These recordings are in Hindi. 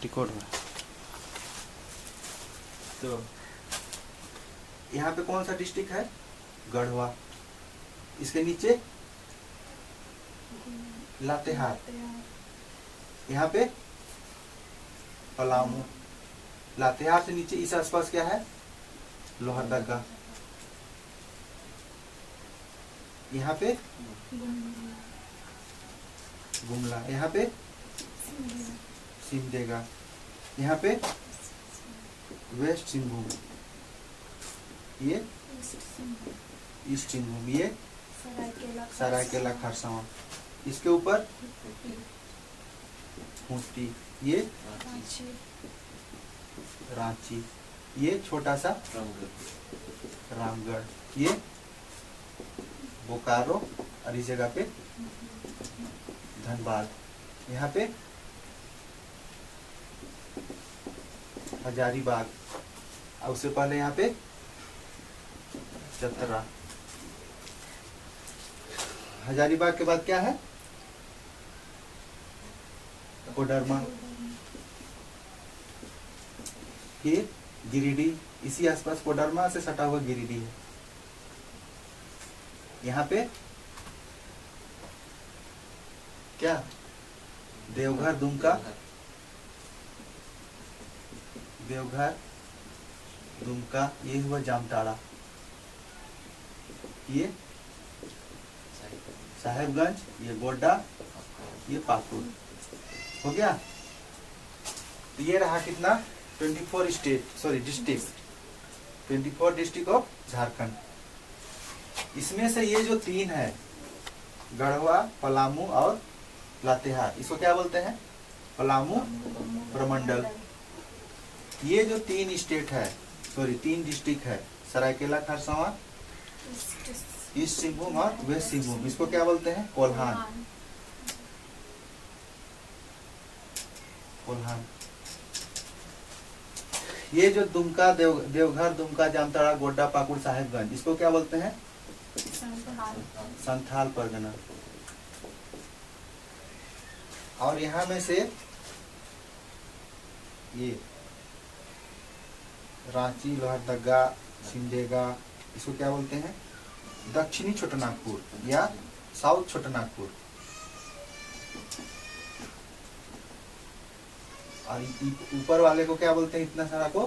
रिकॉर्ड हो रहा है। तो यहाँ पे कौन सा डिस्ट्रिक्ट है? गढ़वा। इसके नीचे लातेहार, यहाँ पे पलामू। लातेहार से नीचे इस आसपास क्या है? लोहरदगा। यहाँ पे गुमला, यहाँ पे सिमडेगा, यहाँ पे वेस्ट सिंहभूम, ये ईस्ट सिंहभूम, ये सरायकेला खरसावां। इसके ऊपर खूंटी, ये रांची, ये छोटा सा रामगढ़, ये बोकारो और इस जगह पे धनबाद। यहाँ पे हजारीबाग और उससे पहले यहाँ पे चतरा। हजारीबाग के बाद क्या है? कोडरमा, फिर गिरिडीह, इसी आसपास कोडरमा से सटा हुआ गिरिडीह है। यहाँ पे क्या? देवघर, दुमका, देवघर, दुमका, ये हुआ जामताड़ा, ये साहेबगंज, ये गोड्डा, ये पाकुड़। हो गया? तो ये रहा कितना? 24 डिस्ट्रिक्ट, 24 डिस्ट्रिक्ट ऑफ झारखंड। इसमें से ये जो 3 है, गढ़वा, पलामू और लातेहार, इसको क्या बोलते हैं? पलामू प्रमंडल। ये जो 3 स्टेट है, 3 डिस्ट्रिक्ट है, सरायकेला खरसावां, ईस्ट सिंहभूम और वेस्ट सिंहभूम, इसको क्या बोलते हैं? कोल्हान। कोल्हान। ये जो दुमका, देवघर, दुमका, जामताड़ा, गोड्डा, पाकुड़, साहेबगंज, इसको क्या बोलते हैं? संथाल परगना। और यहां में से ये रांची, लोहरदगा, सिमडेगा, इसको क्या बोलते हैं? दक्षिणी छोटानागपुर या साउथ छोटानागपुर। और ऊपर वाले को क्या बोलते हैं? इतना सारा को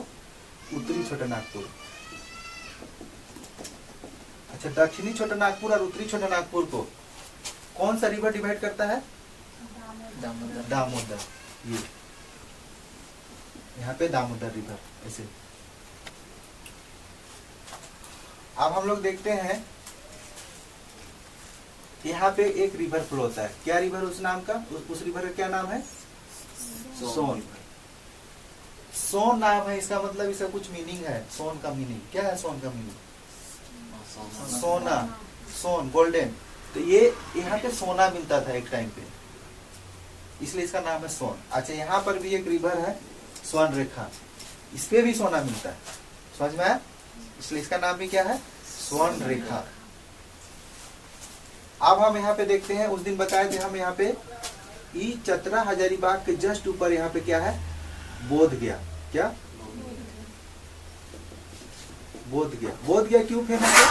उत्तरी छोटानागपुर। अच्छा, दक्षिणी छोटानागपुर और उत्तरी छोटानागपुर को कौन सा रिवर डिवाइड करता है? दामोदर। ये यहाँ पे दामोदर रिवर ऐसे। अब हम लोग देखते हैं यहाँ पे एक रिवर फ्लो होता है। क्या रिवर उस नाम का? उस रिवर का क्या नाम है? सोन। सोन नाम है, इसका मतलब इसका कुछ मीनिंग है। सोन का मीनिंग क्या है? सोन का मीनिंग सोना, सोन, गोल्डन। तो ये यहाँ पे सोना मिलता था एक टाइम पे, इसलिए इसका नाम है सोन। अच्छा, यहाँ पर भी एक रिवर है स्वर्ण रेखा, इस पे भी सोना मिलता है। समझ में आया? इसलिए इसका नाम भी क्या है? स्वर्ण रेखा। अब हम यहाँ पे देखते हैं, उस दिन बताए थे हम यहाँ पे चतरा हजारीबाग के जस्ट ऊपर यहाँ पे क्या है? बोध गया। क्या? बोध गया। बोध गया क्यों फेमस है?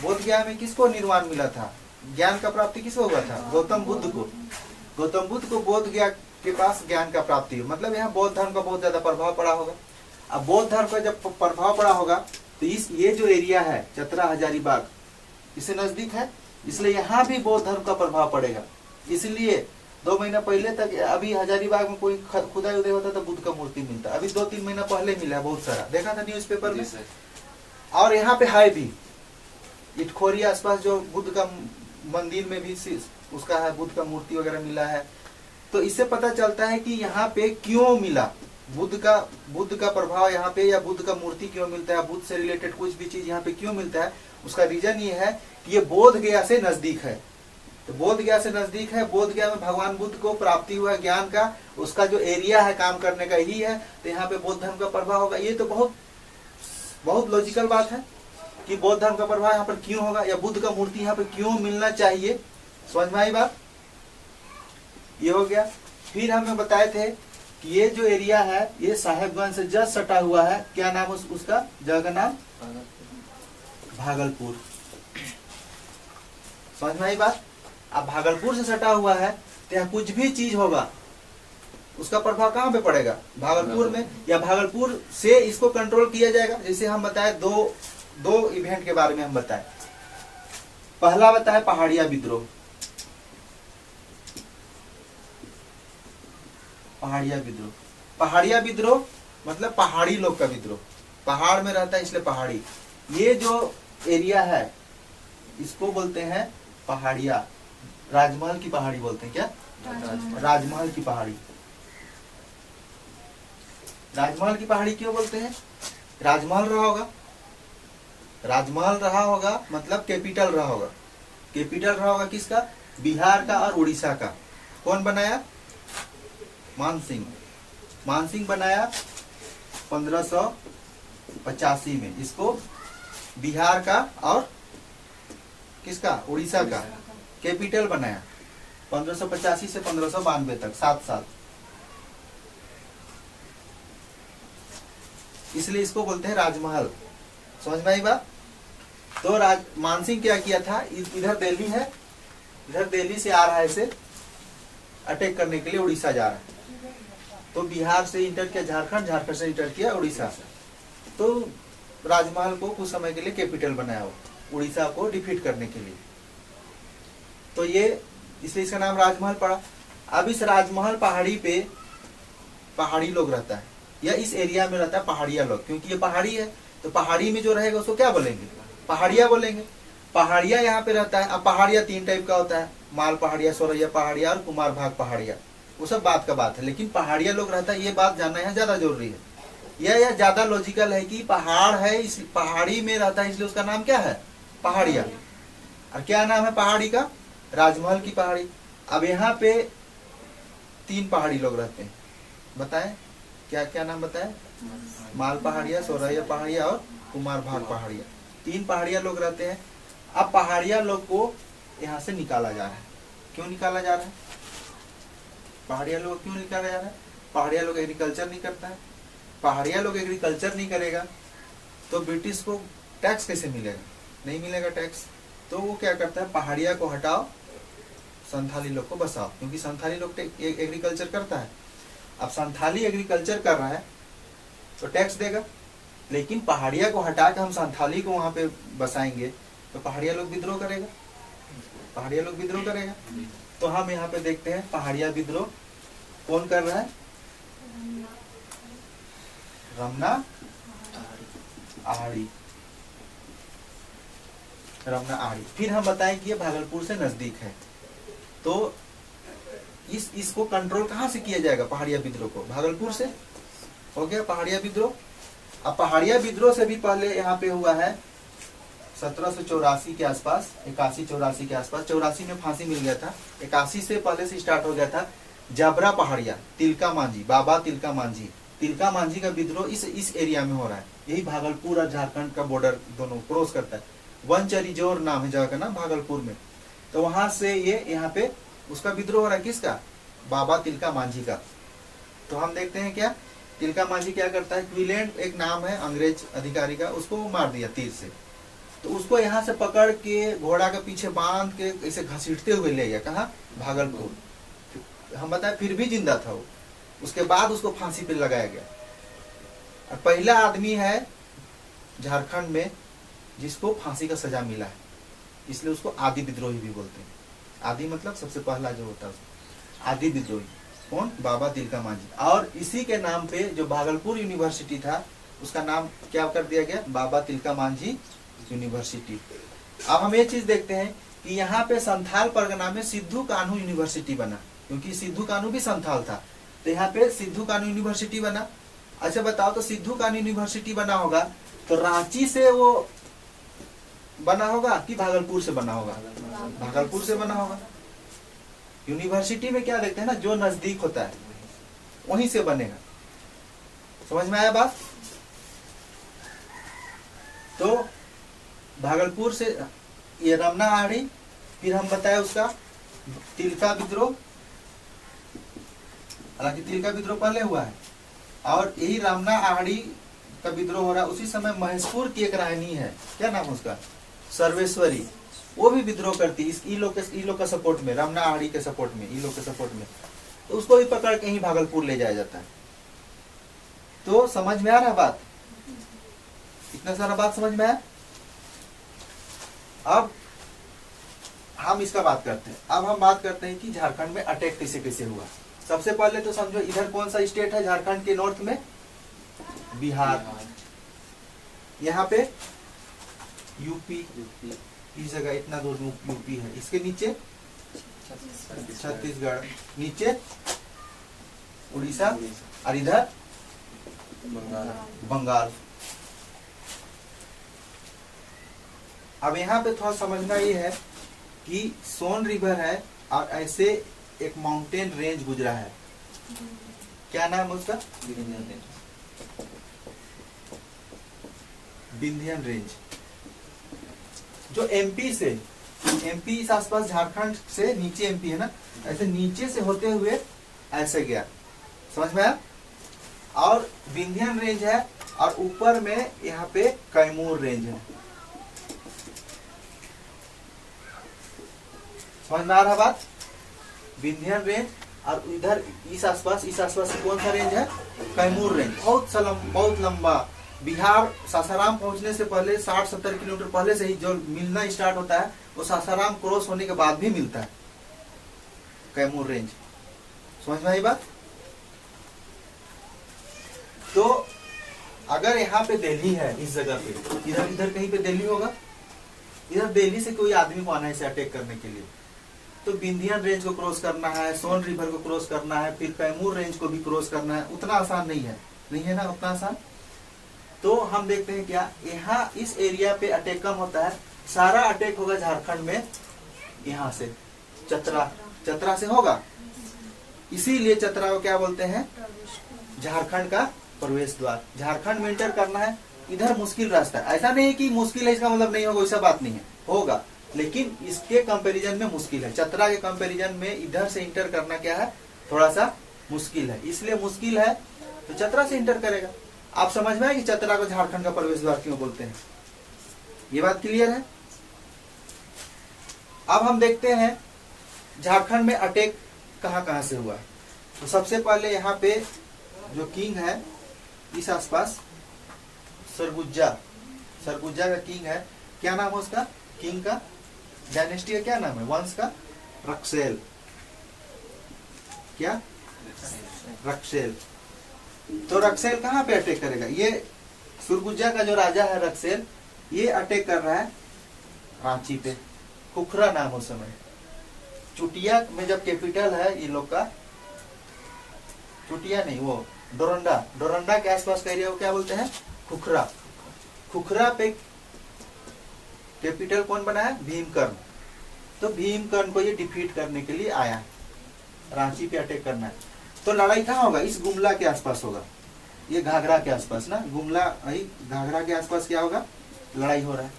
बोध गया में किसको निर्वाण मिला था? ज्ञान का प्राप्ति किसको हुआ था? गौतम बुद्ध को। गौतम बुद्ध को बोध गया के पास ज्ञान का प्राप्ति हुई। मतलब यहाँ बौद्ध धर्म का बहुत ज्यादा प्रभाव पड़ा होगा। अब बौद्ध धर्म का जब प्रभाव पड़ा होगा तो ये जो एरिया है चतरा हजारीबाग, इससे नजदीक है, इसलिए यहाँ भी बौद्ध धर्म का प्रभाव पड़ेगा। इसलिए 2 महीना पहले तक अभी हजारीबाग में कोई खुदाई उदय होता तो बुद्ध का मूर्ति मिलता। अभी 2-3 महीना पहले मिला है बहुत सारा, देखा था न्यूज़पेपर में। और यहाँ पे है भी इटखोरी आसपास जो बुद्ध का मंदिर में भी उसका है, बुद्ध का मूर्ति वगैरह मिला है। तो इससे पता चलता है कि यहाँ पे क्यों मिला बुद्ध का प्रभाव यहाँ पे, या बुद्ध का मूर्ति क्यों मिलता है, बुद्ध से रिलेटेड कुछ भी चीज यहाँ पे क्यों मिलता है। उसका रीजन ये है कि ये बोध गया से नजदीक है। तो बोध गया से नजदीक है, बोध गया में भगवान बुद्ध को प्राप्ति हुआ ज्ञान का, उसका जो एरिया है काम करने का यही है, तो यहाँ पे बौद्ध धर्म का प्रभाव होगा। ये तो बहुत लॉजिकल बात है कि बौद्ध धर्म का प्रभाव यहाँ पर क्यों होगा, या बुद्ध का मूर्ति यहाँ पे क्यों मिलना चाहिए। समझ में आई बात? ये हो गया। फिर हमें बताए थे कि ये जो एरिया है ये साहेबगंज से जस्ट सटा हुआ है, क्या नाम उसका जगह का नाम? भागलपुर। समझ में आई बात? अब भागलपुर से सटा हुआ है तो यहाँ कुछ भी चीज होगा उसका प्रभाव कहाँ पे पड़ेगा? भागलपुर में, या भागलपुर से इसको कंट्रोल किया जाएगा। जैसे हम बताए दो इवेंट के बारे में हम बताए। पहला बताए पहाड़िया विद्रोह। पहाड़िया विद्रोह मतलब पहाड़ी लोग का विद्रोह, पहाड़ में रहता है इसलिए पहाड़ी। ये जो एरिया है इसको बोलते हैं पहाड़िया। राजमहल की पहाड़ी बोलते हैं, क्या? राजमहल की पहाड़ी। राजमहल की पहाड़ी क्यों बोलते हैं? राजमहल रहा होगा, राजमहल रहा होगा मतलब कैपिटल रहा होगा। कैपिटल रहा होगा किसका? बिहार का और उड़ीसा का। कौन बनाया? मानसिंह। मानसिंह बनाया 1585 में इसको, बिहार का और किसका? उड़ीसा का कैपिटल बनाया 1585 से 1592 तक, 7 साल। इसलिए इसको बोलते हैं राजमहल। समझ में आई बात? तो मानसिंह क्या किया था, इधर दिल्ली है, इधर दिल्ली से आ रहा है, इसे अटैक करने के लिए उड़ीसा जा रहा है। तो बिहार से इंटर किया झारखंड, झारखंड से इंटर किया उड़ीसा से। तो राजमहल को कुछ समय के लिए कैपिटल बनाया हो उड़ीसा को डिफीट करने के लिए। तो ये इसलिए इसका नाम राजमहल पड़ा। अब इस राजमहल पहाड़ी पे पहाड़ी लोग रहता है, या इस एरिया में रहता है पहाड़िया लोग, क्योंकि ये पहाड़ी है। तो पहाड़ी में जो रहेगा उसको क्या बोलेंगे? पहाड़िया बोलेंगे। पहाड़िया यहाँ पे रहता है। अब पहाड़िया 3 टाइप का होता है, माल पहाड़िया, सोरैया पहाड़िया और कुमार भाग पहाड़िया। वो सब बात का बात है, लेकिन पहाड़िया लोग रहता है, ये बात जानना यहाँ ज्यादा जरूरी है। यह ज्यादा लॉजिकल है कि पहाड़ है, इस पहाड़ी में रहता है, इसलिए उसका नाम क्या है? पहाड़िया। और क्या नाम है पहाड़ी का? राजमहल की पहाड़ी। अब यहाँ पे 3 पहाड़ी लोग रहते हैं, बताएं क्या क्या नाम बताएं? माल पहाड़िया, सोरैया पहाड़िया और कुमार भाग पहाड़िया। 3 पहाड़िया लोग रहते हैं। अब पहाड़िया लोग को यहाँ से निकाला जा रहा है। क्यों निकाला जा रहा है? पहाड़िया लोग क्यों निकाला जा रहा है? पहाड़िया लोग एग्रीकल्चर नहीं करता है। पहाड़िया लोग एग्रीकल्चर नहीं करेगा तो ब्रिटिश को टैक्स कैसे मिलेगा? नहीं मिलेगा टैक्स। तो वो क्या करता है, पहाड़िया को हटाओ, संथाली लोग को बसाओ, क्योंकि संथाली लोग एग्रीकल्चर करता है। अब संथाली एग्रीकल्चर कर रहा है तो टैक्स देगा, लेकिन पहाड़िया को हटा के हम संथाली को वहां पे बसाएंगे तो पहाड़िया लोग विद्रोह करेगा, पहाड़िया लोग विद्रोह करेगा। तो हम यहाँ पे देखते हैं पहाड़िया विद्रोह कौन कर रहा है? रमना आहाड़ी। रमना आहाड़ी। फिर हम बताएं कि ये भागलपुर से नजदीक है। तो इसको कंट्रोल कहां से किया जाएगा? पहाड़िया विद्रोह को भागलपुर से। हो गया पहाड़िया विद्रोह। अब पहाड़िया विद्रोह से भी पहले यहाँ पे हुआ है 1784 के आसपास, 81-84 के आसपास। 84 में फांसी मिल गया था, 81 से पहले से स्टार्ट हो गया था जबरा पहाड़िया, तिलका मांझी, बाबा तिलका मांझी। तिलका मांझी का विद्रोह इस एरिया में हो रहा है। यही भागलपुर और झारखंड का बॉर्डर दोनों क्रॉस करता है। वनचरिजोर नाम है जगह का नाम, भागलपुर में। तो वहां से ये यहाँ पे उसका विद्रोह हो रहा है। किसका? बाबा तिलका मांझी का। तो हम देखते हैं क्या तिलका मांझी क्या करता है। क्विलेंट एक नाम है अंग्रेज अधिकारी का, उसको मार दिया तीर से। तो उसको यहाँ से पकड़ के घोड़ा के पीछे बांध के इसे घसीटते हुए ले गया। कहाँ? भागलपुर। हम बताए फिर भी जिंदा था वो। उसके बाद उसको फांसी पे लगाया गया। और पहला आदमी है झारखंड में जिसको फांसी का सजा मिला है, इसलिए उसको आदि विद्रोही भी बोलते हैं। आदि मतलब सबसे पहला जो होता है आदि विद्रोही। कौन? बाबा तिलका मांझी। और इसी के नाम पे जो भागलपुर यूनिवर्सिटी था उसका नाम क्या कर दिया गया? बाबा तिलका मांझी यूनिवर्सिटी। अब हम ये चीज देखते हैं कि यहाँ पे संथाल परगना में सिद्धू कान्हू यूनिवर्सिटी बना, क्योंकि सिद्धू कान्हू भी संथाल था। तो यहाँ पे सिद्धू कान्हू यूनिवर्सिटी बना। अच्छा बताओ, तो सिद्धू कान्हू यूनिवर्सिटी बना होगा तो रांची से वो बना होगा कि भागलपुर से बना होगा? भागलपुर से बना होगा। यूनिवर्सिटी में क्या देखते हैं ना, जो नजदीक होता है वहीं से बनेगा। समझ में आया बात? तो भागलपुर से ये रमना आहाड़ी, फिर हम बताए उसका तिलका विद्रोह, हालांकि तिल का विद्रोह पहले हुआ है, और यही रामना आहड़ी का विद्रोह हो रहा है। उसी समय महेशपुर की एक रानी है, क्या नाम है उसका, सर्वेश्वरी, वो भी विद्रोह करती है ई लोग का सपोर्ट में, रामना आहड़ी के सपोर्ट में, ई लोग के सपोर्ट में। तो उसको भी पकड़ के ही भागलपुर ले जाया जाता है। तो समझ में आ रहा बात, इतना सारा बात समझ में आया। अब हम इसका बात करते हैं। अब हम बात करते हैं कि झारखंड में अटैक कैसे कैसे हुआ। सबसे पहले तो समझो, इधर कौन सा स्टेट है झारखंड के नॉर्थ में, बिहार, यहाँ पे यूपी, इस जगह इतना दूर यूपी है, इसके नीचे छत्तीसगढ़, नीचे उड़ीसा, और इधर बंगाल। अब यहाँ पे थोड़ा समझना ये है कि सोन रिवर है और ऐसे एक माउंटेन रेंज गुजरा है, क्या नाम है उसका, विंध्याचल रेंज, जो एमपी इस आसपास, झारखंड से नीचे एमपी है ना, ऐसे नीचे से होते हुए ऐसे गया, समझ में आया। और विंध्याचल रेंज है, और ऊपर में यहाँ पे कैमूर रेंज है, समझ में आ रहा बात। विंध्याचल रेंज और इधर इस आसपास कौन सा रेंज है, कैमूर रेंज, बहुत लंबा। बिहार सासाराम पहुंचने से पहले 60-70 किलोमीटर पहले से ही जो मिलना स्टार्ट होता है, वो सासाराम क्रॉस होने के बाद भी मिलता है कैमूर रेंज, समझ में आई बात। तो अगर यहाँ पे दिल्ली है, इस जगह पे, इधर कहीं पे दिल्ली होगा, इधर दिल्ली से कोई आदमी को आना है इसे अटैक करने के लिए, तो विंध्याचल रेंज को क्रॉस करना है, सोन रिवर को क्रॉस करना है, फिर कैमूर रेंज को भी क्रॉस करना है, उतना आसान नहीं है ना, उतना आसान। तो हम देखते हैं क्या, यहाँ इस एरिया पे अटैक कम होता है, सारा अटैक होगा झारखंड में, यहाँ से चतरा से होगा, इसीलिए चतरा को क्या बोलते हैं, झारखंड का प्रवेश द्वार। झारखंड में एंटर करना है, इधर मुश्किल रास्ता है, ऐसा नहीं है कि मुश्किल है इसका मतलब नहीं होगा, वैसा बात नहीं है, होगा, लेकिन इसके कंपैरिजन में मुश्किल है। चतरा के कंपैरिजन में इधर से इंटर करना क्या है, थोड़ा सा मुश्किल है, इसलिए मुश्किल है तो चतरा से इंटर करेगा। आप समझ में आए कि चतरा को झारखंड का प्रवेश द्वार क्यों बोलते हैं, ये बात क्लियर है। अब हम देखते हैं झारखंड में अटैक कहां कहां से हुआ। तो सबसे पहले यहाँ पे जो किंग है इस आसपास, सरगुजा का किंग है, क्या नाम है उसका, किंग का, डायनेस्टी का क्या नाम है, वंश का, रक्सेल, क्या, रक्सेल। तो रक्सेल कहाँ पे अटैक करेगा, ये सरगुजा का जो राजा है रक्सेल, ये अटैक कर रहा है रांची पे, खुखरा नाम उस समय, चुटिया में जब कैपिटल है ये लोग का, चुटिया नहीं, वो डोरंडा के आसपास का एरिया को क्या बोलते हैं, खुखरा पे कैपिटल कौन बनाया, भीमकर्ण। तो भीमकर्ण को ये डिफीट करने के लिए आया, रांची पे अटैक करना है। तो लड़ाई कहाँ होगा, इस गुमला के आसपास होगा, ये घाघरा के आसपास ना, गुमला घाघरा के आसपास क्या होगा, लड़ाई हो रहा है,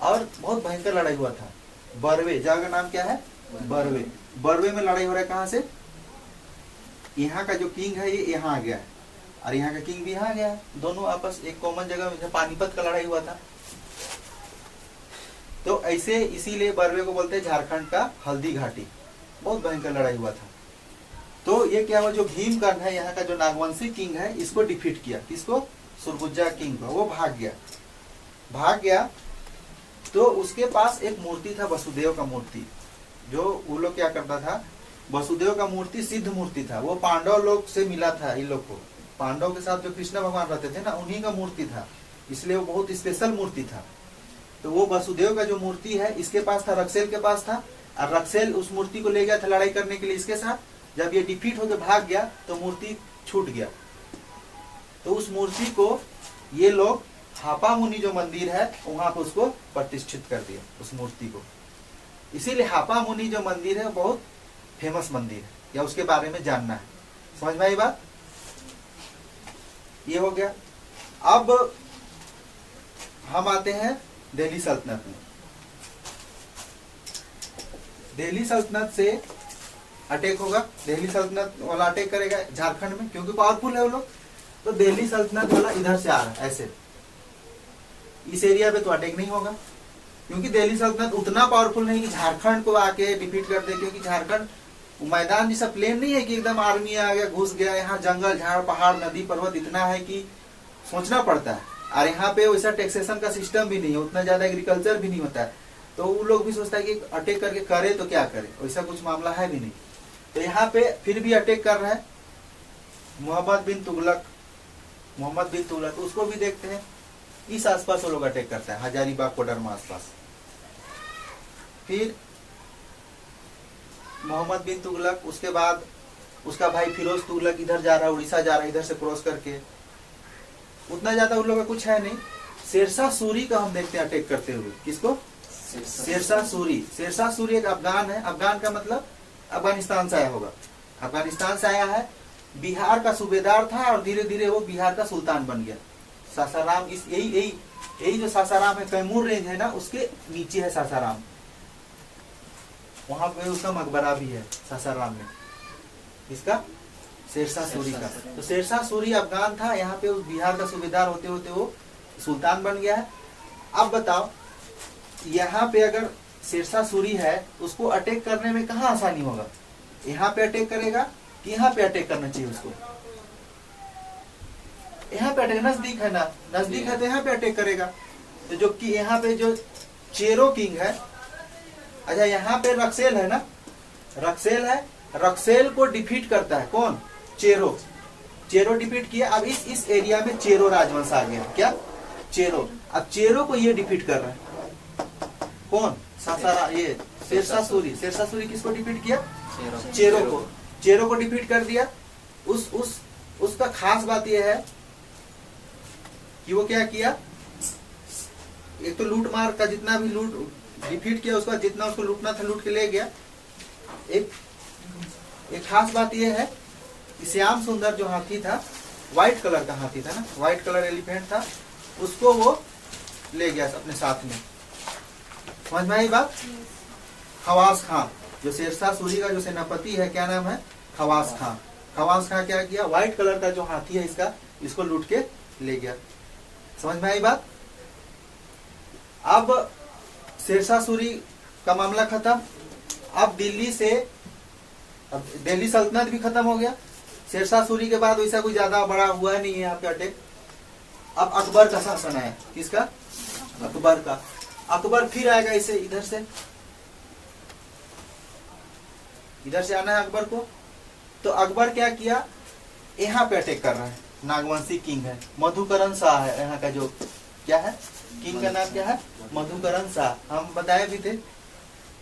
और बहुत भयंकर लड़ाई हुआ था। बरवे जगह का नाम क्या है, बरवे में लड़ाई हो रहा है, कहां से, यहाँ का जो किंग है ये यहाँ आ गया है, और यहाँ का किंग भी यहाँ आ गया है, दोनों आपस एक कॉमन जगह में, पानीपत का लड़ाई हुआ था। तो ऐसे इसीलिए बरवे को बोलते हैं झारखंड का हल्दी घाटी, बहुत भयंकर लड़ाई हुआ था। तो ये क्या हुआ, जो भीमकर्ण है यहाँ का जो नागवंशी किंग है, इसको डिफीट किया, किसको, सुरगुजा किंग को, वो भाग गया। तो उसके पास एक मूर्ति था, वसुदेव का मूर्ति, जो वो लोग क्या करता था, वसुदेव का मूर्ति सिद्ध मूर्ति था, वो पांडव लोग से मिला था, इन लोग को, पांडव के साथ जो कृष्ण भगवान रहते थे ना, उन्हीं का मूर्ति था, इसलिए वो बहुत स्पेशल मूर्ति था। तो वो वसुदेव का जो मूर्ति है इसके पास था, रक्सेल के पास था, और रक्सेल उस मूर्ति को ले गया था लड़ाई करने के लिए इसके साथ। जब ये डिफीट होकर भाग गया तो मूर्ति छूट गया। तो उस मूर्ति को ये लोग हापा मुनि जो मंदिर है वहां पर उसको प्रतिष्ठित कर दिया, उस मूर्ति को। इसीलिए हापा मुनि जो मंदिर है बहुत फेमस मंदिर है, या उसके बारे में जानना है, समझ में आई बात। ये हो गया। अब हम आते हैं दिल्ली सल्तनत में। दिल्ली सल्तनत से अटैक होगा, दिल्ली सल्तनत वाला अटैक करेगा झारखंड में, क्योंकि पावरफुल है वो लोग। तो दिल्ली सल्तनत वाला इधर से आ रहा है ऐसे, इस एरिया पे तो अटैक नहीं होगा, क्योंकि दिल्ली सल्तनत उतना पावरफुल नहीं कि झारखंड को आके डिफीट कर दे, क्योंकि झारखंड मैदान जैसा प्लेन नहीं है कि एकदम आर्मी आ गया घुस गया। यहाँ जंगल झाड़ पहाड़ नदी पर्वत इतना है कि सोचना पड़ता है, और यहाँ पे वैसा टैक्सेशन का सिस्टम भी नहीं है, उतना ज्यादा एग्रीकल्चर भी नहीं होता है। तो वो लोग भी सोचता है कि अटैक करके करे तो क्या करे, वैसा कुछ मामला है भी नहीं। तो यहाँ पे फिर भी अटैक कर रहा है मोहम्मद बिन तुगलक, उसको भी देखते हैं। इस आसपास वो लोग अटैक करता है, हजारीबाग कोडरमा आसपास। फिर मोहम्मद बिन तुगलक, उसके बाद उसका भाई फिरोज तुगलक इधर जा रहा है, उड़ीसा जा रहा है, इधर से क्रॉस करके। उतना ज्यादा उन लोगों का कुछ है नहीं। शेरशाह सूरी का हम देखते हैं अटैक करते हुए। किसको? शेरशाह सूरी। शेरशाह सूरी एक अफगान है। अफगान का मतलब अफगानिस्तान से आया होगा। अफगानिस्तान से आया है, बिहार का सूबेदार था और धीरे धीरे वो बिहार का सुल्तान बन गया। सासाराम, इस यही जो सासाराम है, कैमूर रेंज है ना, उसके नीचे है सासाराम। वहां पे उसका मकबरा भी है सासाराम में, इसका शेरशाह सूरी का। तो शेरशाह सूरी अफगान था, यहाँ पे उस बिहार का सूबेदार होते होते वो सुल्तान बन गया है। अब बताओ, यहाँ पे अगर शेरशाह सूरी है, उसको अटैक करने में कहाँ आसानी होगा? यहाँ पे अटैक करेगा कि यहाँ पे अटैक करना चाहिए उसको? यहाँ पे अटैक, नजदीक है ना, नजदीक है तो यहाँ पे अटैक करेगा। तो जो कि यहाँ पे जो चेरो किंग है, अच्छा यहाँ पे रक्सेल है ना, रक्सेल है, रक्सेल को डिफीट करता है कौन? चेरो। चेरो डिफीट किया। अब इस एरिया में चेरो राजवंश आ गया। क्या? चेरो। अब चेरो को ये डिफीट कर रहा है कौन? सासारा, ये शेरशाह सूरी। शेरशाह सूरी किसको डिफीट किया? चेरो को। चेरो को डिफीट कर दिया। उसका खास बात यह है कि वो क्या किया, एक तो लूट मार का जितना भी लूट डिफीट किया, उसका जितना उसको लूटना था लूट के ले गया। एक खास बात यह है कि श्याम सुंदर जो हाथी था, व्हाइट कलर का हाथी था ना, व्हाइट कलर एलिफेंट था, उसको वो ले गया अपने साथ में। समझ में आई बात? खवास खां, जो शेरशाह सूरी का जो सेनापति है, क्या नाम है? खवास खां। खवास खां क्या किया? व्हाइट कलर का जो हाथी है इसका, इसको लूट के ले गया। समझ में आई बात? अब शेरशाह सूरी का मामला खत्म। अब दिल्ली सल्तनत भी खत्म हो गया। शेरशाह सूरी के बाद वैसा कोई ज्यादा बड़ा हुआ नहीं है यहाँ पे अटैक। अब अकबर का शासन आया। किसका? अकबर का। अकबर फिर आएगा इसे इधर से आना है अकबर को। तो अकबर क्या किया, यहाँ पे अटैक कर रहा है। नागवंशी किंग है, मधुकरण शाह है यहाँ का, जो क्या है किंग का नाम क्या है? मधुकरण शाह। हम बताए भी थे,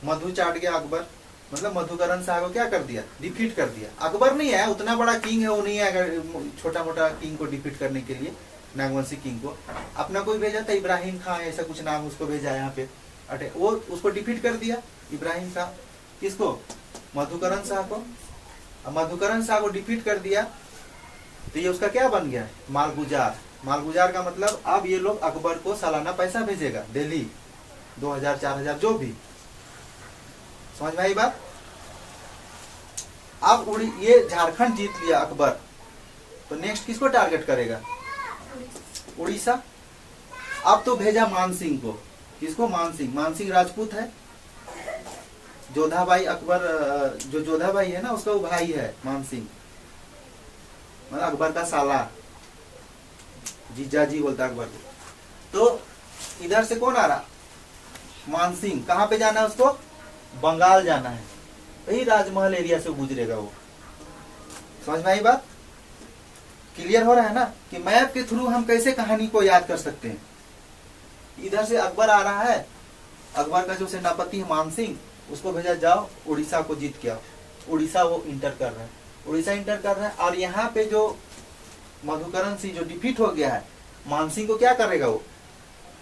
मधु चाट गया अकबर, मतलब मधुकरण शाह को क्या कर दिया? डिफीट कर दिया। अकबर नहीं है, उतना बड़ा किंग है वो, नहीं है छोटा मोटा किंग को डिफीट करने के लिए। नागवंशी किंग को अपना कोई भेजा था, इब्राहिम खान ऐसा कुछ नाम, उसको भेजा यहाँ पे अटैक, वो उसको डिफीट कर दिया इब्राहिम खान। किसको? मधुकरण शाह को। मधुकरण शाह को डिफीट कर दिया तो ये उसका क्या बन गया? मालगुजार। मालगुजार का मतलब अब ये लोग अकबर को सालाना पैसा भेजेगा, दिल्ली 2000-4000 जो भी। समझ में आई बात? अब ये झारखंड जीत लिया अकबर, तो नेक्स्ट किसको टारगेट करेगा? उड़ीसा। अब तो भेजा मानसिंह को। किसको? मानसिंह। मानसिंह राजपूत है, जोधाबाई अकबर, जो जोधाबाई है ना उसका वो भाई है मानसिंह, मतलब अकबर का साला, जीजा जी बोलता अकबर को। तो इधर से कौन आ रहा? मानसिंह। कहाँ पे जाना है उसको? बंगाल जाना है, वही राजमहल एरिया से गुजरेगा वो। समझ में आई बात? क्लियर हो रहा है ना कि मैप के थ्रू हम कैसे कहानी को याद कर सकते हैं। इधर से अकबर आ रहा है, अकबर का जो सेनापति है मानसिंह, उसको भेजा जाओ उड़ीसा को जीत के आओ। उड़ीसा वो इंटर कर रहा है, उड़ीसा इंटर कर रहा है। और यहाँ पे जो मधुकरण सिंह जो डिफीट हो गया है, मानसिंह को क्या करेगा? वो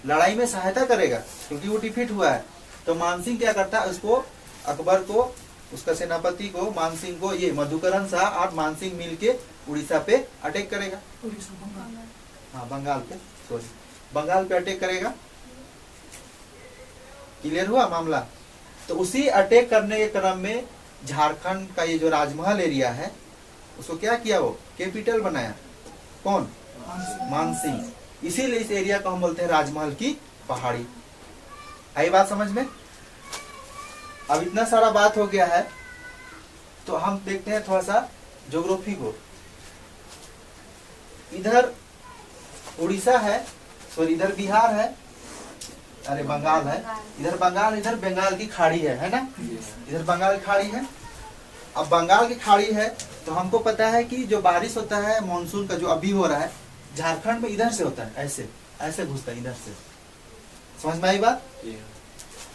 लड़ाई में सहायता करेगा, क्योंकि वो डिफीट हुआ है। तो मानसिंह क्या करता है? उसको, अकबर को, उसका सेनापति को, मानसिंह को, ये मधुकरण शाह और मानसिंह मिलके उड़ीसा पे अटैक करेगा। हाँ, बंगाल पे, सॉरी, बंगाल पे अटैक करेगा। क्लियर हुआ मामला? तो उसी अटैक करने के क्रम में झारखंड का ये जो राजमहल एरिया है उसको क्या किया, वो कैपिटल बनाया। कौन? मानसिंह। इसीलिए इस एरिया को हम बोलते हैं राजमहल की पहाड़ी। आई बात समझ में? अब इतना सारा बात हो गया है तो हम देखते हैं थोड़ा सा ज्योग्राफी को। इधर उड़ीसा है, सॉरी इधर बिहार है, अरे बंगाल है, इधर बंगाल, इधर बंगाल की खाड़ी है ना, इधर बंगाल की खाड़ी है। अब बंगाल की खाड़ी है तो हमको पता है कि जो बारिश होता है मानसून का जो अभी हो रहा है झारखंड में इधर से होता है, ऐसे ऐसे घुसता है इधर से। समझ में आई बात?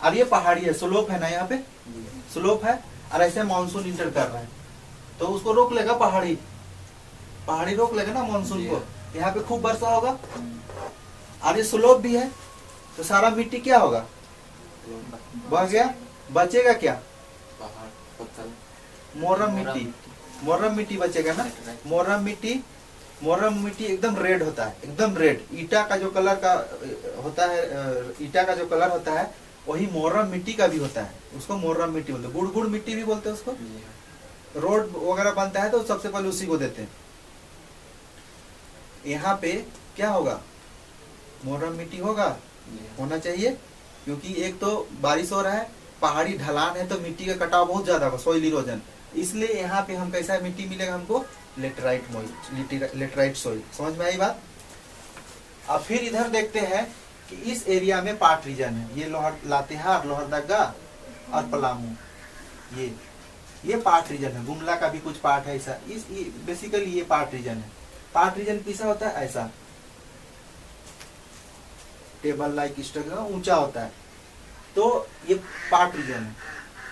और ये पहाड़ी है, स्लोप है ना, यहाँ पे स्लोप है और ऐसे मानसून इंटर कर रहा है तो उसको रोक लेगा पहाड़ी, पहाड़ी रोक लेगा ना मानसून को। यहाँ पे खूब वर्षा होगा और ये स्लोप भी है तो सारा मिट्टी क्या होगा, बह गया, बचेगा क्या, मोरम मिट्टी, मोरम मिट्टी बचेगा ना। मोरम मिट्टी एकदम रेड होता है, एकदम रेड। ईटा का जो कलर का होता है, ईटा का जो कलर होता है वही मोरम मिट्टी का भी होता है, उसको मोरम मिट्टी बोलते हैं। गुड़ मिट्टी भी बोलते हैं उसको। रोड वगैरह बनता है तो सबसे पहले उसी को देते हैं। यहाँ पे क्या होगा, मोरम मिट्टी होगा, होना चाहिए, क्योंकि एक तो बारिश हो रहा है, पहाड़ी ढलान है तो मिट्टी का कटाव बहुत ज्यादा होगा, सॉइल इरोजन। इसलिए यहाँ पे हम कैसा मिट्टी मिलेगा हमको, लेटराइट सॉइल। समझ में आई बात? अब फिर इधर देखते हैं कि इस एरिया में पार्ट रीजन है, ये लातेहार, लोहरदगा और पलामू, ये पार्ट रीजन है। गुमला का भी कुछ पार्ट है ऐसा, बेसिकली ये पार्ट रीजन है। पार्ट रीजन कैसा होता है, ऐसा टेबल लाइक स्ट्रक्चर, ऊंचा होता है, तो ये पार्ट रीजन है।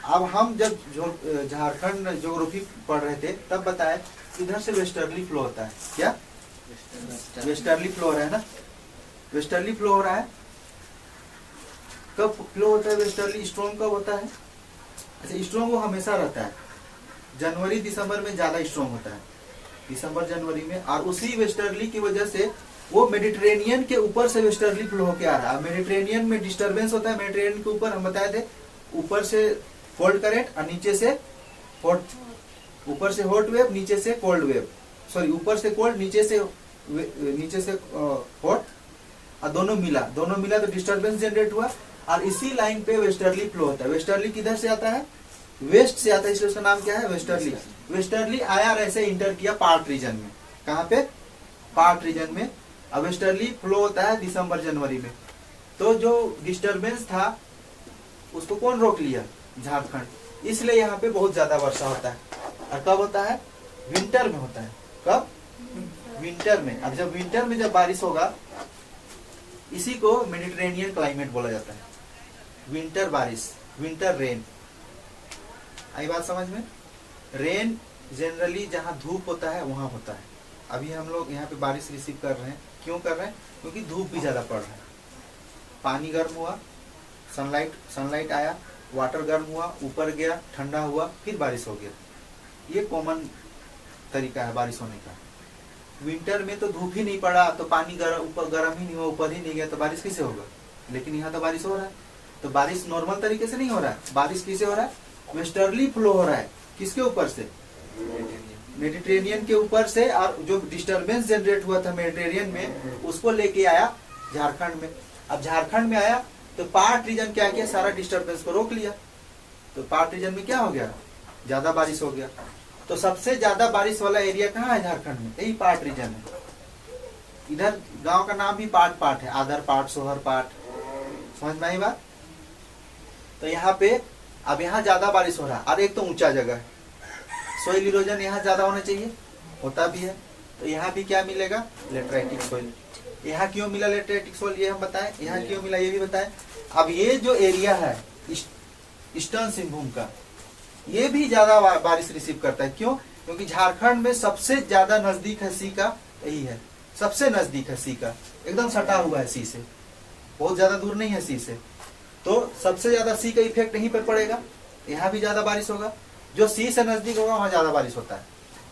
अब हम जब झारखंड ज्योग्राफी पढ़ रहे थे तब बताया इधर से वेस्टर्ली फ्लो होता है। क्या वेस्टर्ली फ्लो हो रहा है ना, वेस्टर्ली फ्लो हो रहा है। कब फ्लो होता है वेस्टर्ली, स्ट्रॉन्ग कब होता है? अच्छा, स्ट्रॉन्ग वो हमेशा रहता है, जनवरी दिसंबर में ज्यादा स्ट्रॉन्ग होता है, दिसंबर जनवरी में। और उसी वेस्टर्ली की वजह से वो मेडिटेरेनियन के ऊपर से वेस्टर्ली फ्लो होके आ रहा है। मेडिटेरेनियन में डिस्टर्बेंस होता है, मेडिटेरेनियन के ऊपर हम बताए थे, ऊपर से कोल्ड करंट और नीचे से हॉट, ऊपर से हॉट वेव, नीचे से कोल्ड वेव, सॉरी ऊपर से कोल्ड, नीचे से हॉट, और दोनों मिला तो डिस्टर्बेंस जनरेट हुआ। और इसी लाइन पे वेस्टर्ली फ्लो होता है। वेस्टर्ली किधर से आता है, वेस्ट से आता है, इसलिए उसका नाम क्या है, वेस्टर्ली। वेस्टर्ली आया और ऐसे इंटर किया पार्ट रीजन में। कहाँ पे, पार्ट रीजन में। अब वेस्टर्ली फ्लो होता है दिसंबर जनवरी में। तो जो डिस्टर्बेंस था उसको कौन रोक लिया, झारखंड। इसलिए यहाँ पे बहुत ज्यादा वर्षा होता है। और कब होता है, विंटर में होता है। कब, विंटर में। अब जब विंटर में जब बारिश होगा, इसी को मेडिटेरेनियन क्लाइमेट बोला जाता है। विंटर बारिश, विंटर रेन। आई बात समझ में? रेन जनरली जहाँ धूप होता है वहां होता है। अभी हम लोग यहाँ पे बारिश रिसीव कर रहे हैं, क्यों कर रहे हैं, क्योंकि धूप भी ज्यादा पड़ रहा है। पानी गर्म हुआ, सनलाइट आया, वाटर गर्म हुआ, ऊपर गया, ठंडा हुआ, फिर बारिश हो गया। ये कॉमन तरीका है बारिश होने का। विंटर में तो धूप ही नहीं पड़ा तो पानी ऊपर गर्म ही नहीं हुआ, ऊपर ही नहीं गया, तो बारिश कैसे होगा। लेकिन यहाँ तो बारिश हो रहा है। तो बारिश नॉर्मल तरीके से नहीं हो रहा है, बारिश कैसे हो रहा है, वेस्टर्ली फ्लो हो रहा है। किसके ऊपर से, मेडिटेरेनियन के ऊपर से। और जो डिस्टर्बेंस जनरेट हुआ था मेडिटेरेनियन में, उसको लेके आया झारखंड में। अब झारखंड में आया तो पार्ट रीजन क्या किया, सारा डिस्टर्बेंस को रोक लिया। तो पार्ट रीजन में क्या हो गया, ज्यादा बारिश हो गया। तो सबसे ज्यादा बारिश वाला एरिया कहाँ है झारखंड में, यही पार्ट रीजन है। इधर गांव का नाम भी पार्ट है, आदर पार्ट, सोहर पार्ट। समझ में आई बात? तो यहाँ पे अब यहाँ ज्यादा बारिश हो रहा है, और एक तो ऊंचा जगह है, सोइल इरोजन यहाँ ज्यादा होना चाहिए, होता भी है। तो यहाँ भी क्या मिलेगा, लेटराइटिक सोइल। यहाँ क्यों मिला लेटराइटिक सोइल, ये हम बताएं। यहाँ क्यों मिला ये भी बताएं। अब ये जो एरिया है ईस्टर्न सिंहभूम का, ये भी ज्यादा बारिश रिसीव करता है। क्यों, क्योंकि झारखंड में सबसे ज्यादा नजदीक है सी का, यही है सबसे नजदीक है सी का, एकदम सटा हुआ है सी से, बहुत ज्यादा दूर नहीं है सी से। तो सबसे ज्यादा सी का इफेक्ट यहीं पर पड़ेगा, यहाँ भी ज्यादा बारिश होगा। जो सी से नजदीक होगा वहां ज्यादा बारिश होता है,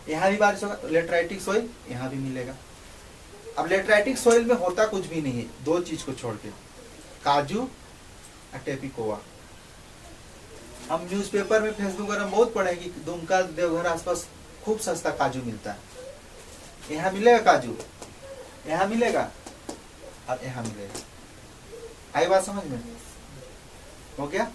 यहाँ भी बारिश होगा। लेटराइटिक सोइल यहाँ भी मिलेगा। अब लेटराइटिक सोइल में होता कुछ भी नहीं है, दो चीज को छोड़ के, काजू और टेपिकोआ। हम न्यूज़पेपर में, फेसबुक वगैरह बहुत पढ़े कि दुमका देवघर आसपास खूब सस्ता काजू मिलता है। यहाँ मिलेगा काजू, यहाँ मिलेगा और यहाँ मिलेगा। आई बात समझ में? हो गया?